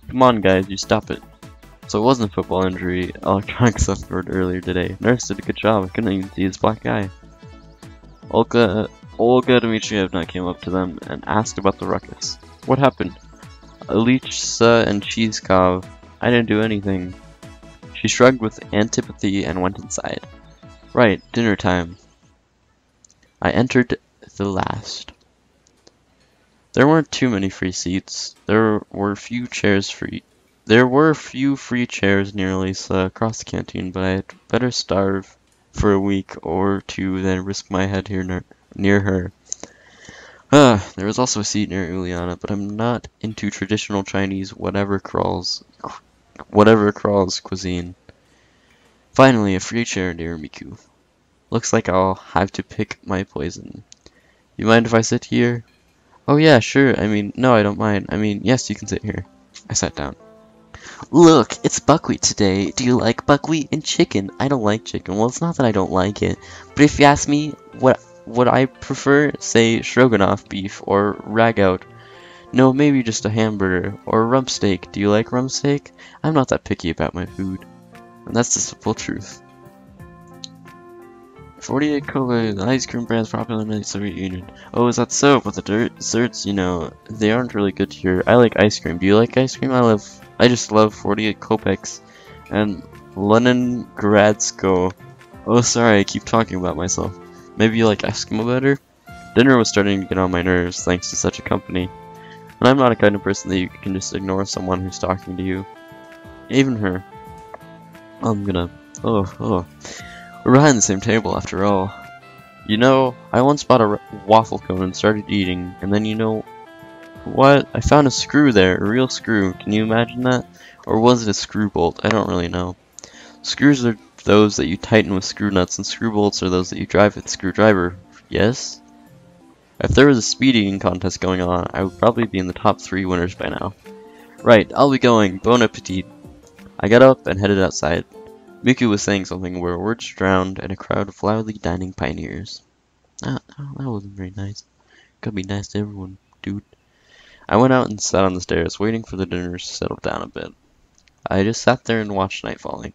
Come on, guys, you stop it. So it wasn't a football injury Electronic suffered earlier today. Nurse did a good job. I couldn't even see his black eye. Olga Dmitrievna came up to them and asked about the ruckus. What happened? Alichsa and Cheesekov. I didn't do anything. She shrugged with antipathy and went inside. Right, dinner time. I entered the last. There weren't too many free seats. There were few free chairs near Lisa across the canteen, but I had better starve for a week or two than risk my head here near her. There was also a seat near Uliana, but I'm not into traditional Chinese whatever crawls cuisine. Finally, a free chair near Miku. Looks like I'll have to pick my poison. You mind if I sit here? Oh yeah, sure. No, I don't mind. Yes, you can sit here. I sat down. Look, it's buckwheat today. Do you like buckwheat and chicken? I don't like chicken. Well, it's not that I don't like it, but if you ask me what I prefer, say stroganoff beef or ragout. No, maybe just a hamburger or a rump steak. Do you like rump steak? I'm not that picky about my food. And that's the simple truth. 48 Kobe, the ice cream brand's popular in the Soviet Union. Oh, is that so? But the desserts, they aren't really good here. I like ice cream. Do you like ice cream? I just love 48 Kopecks and Leningradsko. Oh, sorry, I keep talking about myself. Maybe you like Eskimo better? Dinner was starting to get on my nerves thanks to such a company. And I'm not a kind of person that you can just ignore someone who's talking to you. Even her. We're behind the same table after all. I once bought a waffle cone and started eating, and then what? I found a screw there, a real screw. Can you imagine that? Or was it a screw bolt? I don't really know. Screws are those that you tighten with screw nuts, and screw bolts are those that you drive with a screwdriver. Yes? If there was a speed eating contest going on, I would probably be in the top 3 winners by now. Right, I'll be going. Bon appetit. I got up and headed outside. Miku was saying something where words drowned in a crowd of loudly dining pioneers. That wasn't very nice. Gotta be nice to everyone, dude. I went out and sat on the stairs, waiting for the dinner to settle down a bit. I just sat there and watched night falling.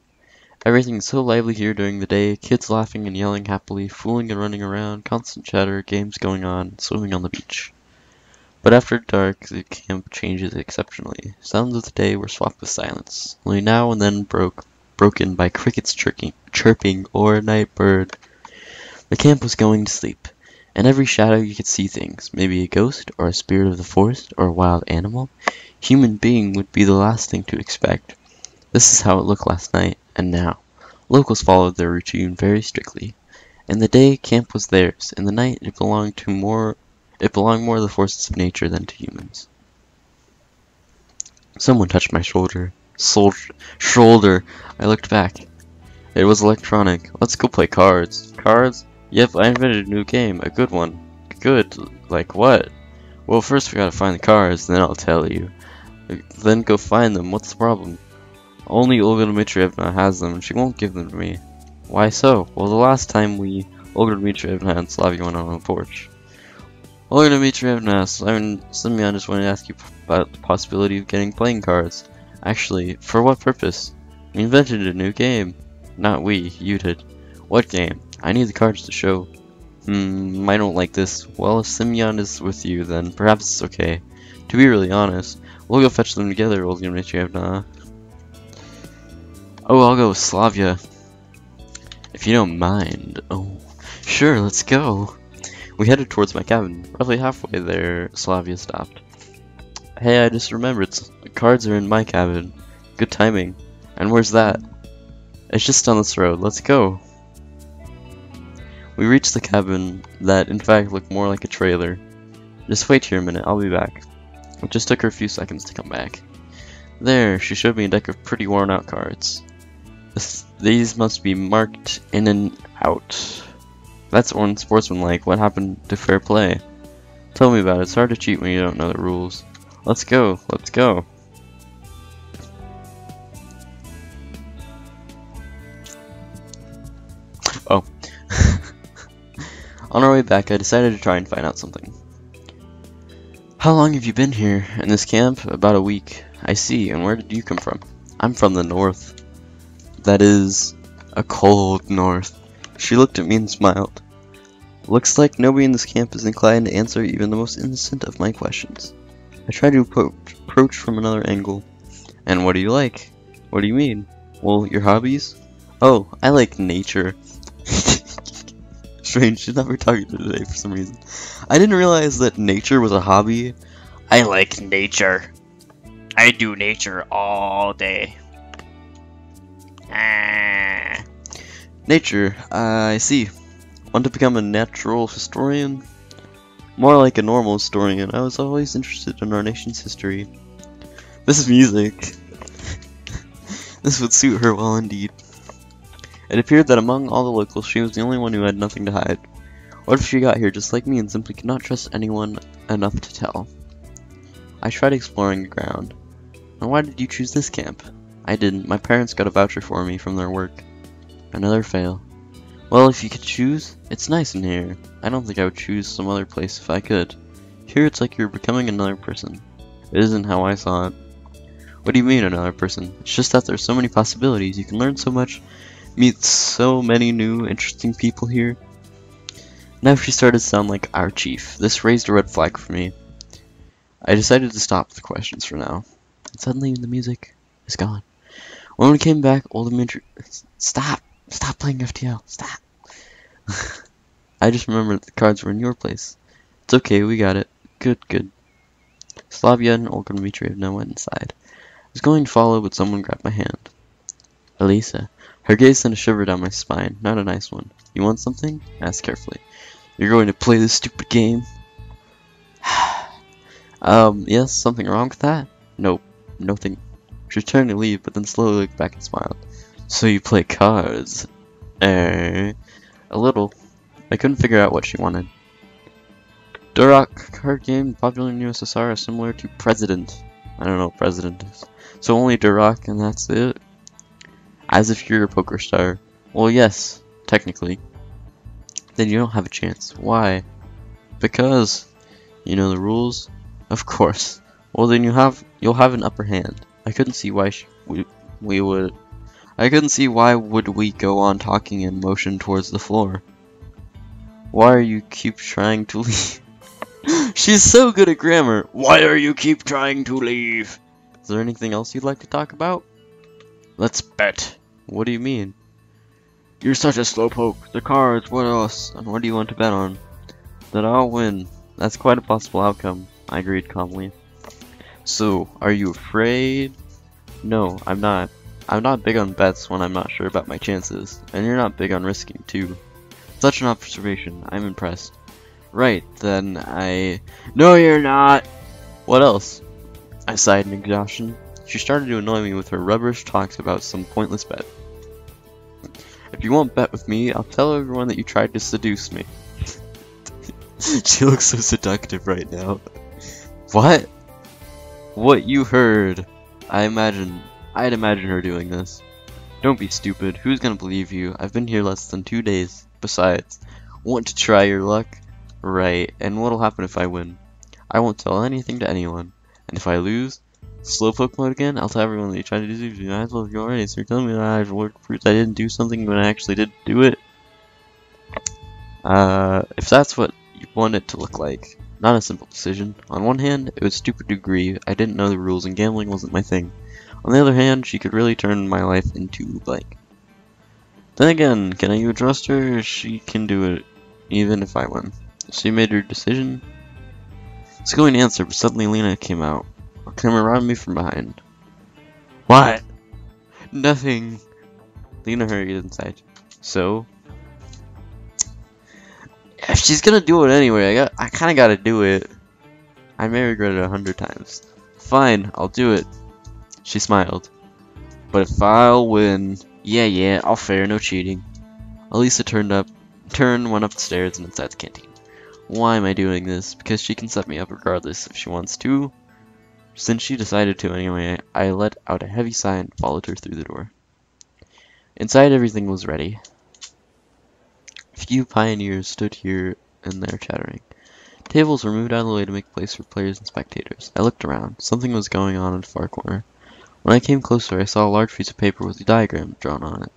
Everything's so lively here during the day, kids laughing and yelling happily, fooling and running around, constant chatter, games going on, swimming on the beach. But after dark, the camp changes exceptionally. Sounds of the day were swapped with silence, only now and then broken by crickets chirping or a night bird. The camp was going to sleep. In every shadow you could see things, maybe a ghost, or a spirit of the forest, or a wild animal. Human being would be the last thing to expect. This is how it looked last night, and now. Locals followed their routine very strictly. In the day, camp was theirs. In the night, it belonged more to the forces of nature than to humans. Someone touched my shoulder. I looked back. It was electronic. Let's go play cards. Cards? Yep, I invented a new game. A good one. Good? Like what? Well, first we gotta find the cards, then I'll tell you. Then go find them. What's the problem? Only Olga Dmitrievna has them, and she won't give them to me. Why so? Well, the last time Olga Dmitrievna and Slavia went on the porch. Olga Dmitrievna, Semyon just wanted to ask you about the possibility of getting playing cards. Actually, for what purpose? We invented a new game. Not we, you did. What game? I need the cards to show. I don't like this. Well, if Semyon is with you, then perhaps it's okay. To be really honest, we'll go fetch them together, Olga Dmitrievna. Oh, I'll go with Slavia. If you don't mind. Oh, sure, let's go. We headed towards my cabin. Roughly halfway there, Slavia stopped. Hey, I just remembered. The cards are in my cabin. Good timing. And where's that? It's just on this road. Let's go. We reached the cabin that, in fact, looked more like a trailer. Just wait here a minute. I'll be back. It just took her a few seconds to come back. There, she showed me a deck of pretty worn out cards. These must be marked in and out. That's unsportsmanlike. What happened to fair play? Tell me about it. It's hard to cheat when you don't know the rules. Let's go. Let's go. Oh. On our way back, I decided to try and find out something. How long have you been here in this camp? About a week. I see. And where did you come from? I'm from the north. That is a cold north. She looked at me and smiled. Looks like nobody in this camp is inclined to answer even the most innocent of my questions. I tried to approach from another angle. And what do you like? What do you mean? Well, your hobbies? Oh, I like nature. Strange, she's not very talkative today for some reason. I didn't realize that nature was a hobby. I like nature. I do nature all day. Nature, I see. Want to become a natural historian? More like a normal historian. I was always interested in our nation's history. This is music. This would suit her well indeed. It appeared that among all the locals, she was the only one who had nothing to hide. What if she got here just like me and simply could not trust anyone enough to tell? I tried exploring the ground. And why did you choose this camp? I didn't. My parents got a voucher for me from their work. Another fail. Well, if you could choose, it's nice in here. I don't think I would choose some other place if I could. Here it's like you're becoming another person. It isn't how I saw it. What do you mean another person? It's just that there's so many possibilities. You can learn so much, meet so many new, interesting people here. Now she started to sound like our chief. This raised a red flag for me. I decided to stop the questions for now. And suddenly the music is gone. When we came back, old Dimitri... Stop! Stop playing FTL. Stop! I just remembered that the cards were in your place. It's okay, we got it. Good, good. Slavia and Olga Dmitrievna went inside. I was going to follow, but someone grabbed my hand. Elisa. Her gaze sent a shiver down my spine. Not a nice one. You want something? Ask carefully. You're going to play this stupid game? Yes, something wrong with that? Nope, nothing. She turned to leave, but then slowly looked back and smiled. So you play cards? A little. I couldn't figure out what she wanted. Duroc card game popular in USSR is similar to President. I don't know what President is. So only Duroc and that's it? As if you're a poker star. Well, yes, technically. Then you don't have a chance. Why? Because you know the rules? Of course. Well, then you'll have an upper hand. I couldn't see why we would. I couldn't see why would we go on talking and motion towards the floor. Why are you keep trying to leave? She's so good at grammar. Why are you keep trying to leave? Is there anything else you'd like to talk about? Let's bet. What do you mean? You're such a slowpoke. The cards, what else? And what do you want to bet on? That I'll win. That's quite a possible outcome. I agreed calmly. So, are you afraid? No, I'm not. I'm not big on bets when I'm not sure about my chances. And you're not big on risking, too. Such an observation. I'm impressed. Right, then No, you're not! What else? I sighed in exhaustion. She started to annoy me with her rubbish talks about some pointless bet. If you won't bet with me, I'll tell everyone that you tried to seduce me. She looks so seductive right now. What? What you heard. I'd imagine her doing this. Don't be stupid. Who's gonna believe you? I've been here less than 2 days. Besides, want to try your luck? Right, and what'll happen if I win? I won't tell anything to anyone. And if I lose, slowpoke mode again, I'll tell everyone that you tried to deceive me. I told you already, so you're telling me that I have worked proof I didn't do something when I actually did do it? If that's what you want it to look like. Not a simple decision. On one hand, it was stupid to agree. I didn't know the rules and gambling wasn't my thing. On the other hand, she could really turn my life into blank. Then again, can you trust her? She can do it, even if I win. She made her decision. I was going to answer, but suddenly Lena came out. Or came around me from behind. What? Nothing. Lena hurried inside. So? If she's gonna do it anyway, I kinda gotta do it. I may regret it 100 times. Fine, I'll do it. She smiled. But if I'll win, yeah, all fair, no cheating. Elisa went up the stairs and inside the canteen. Why am I doing this? Because she can set me up regardless if she wants to. Since she decided to anyway, I let out a heavy sigh and followed her through the door. Inside everything was ready. A few pioneers stood here and there chattering. Tables were moved out of the way to make place for players and spectators. I looked around. Something was going on in the far corner. When I came closer, I saw a large piece of paper with a diagram drawn on it.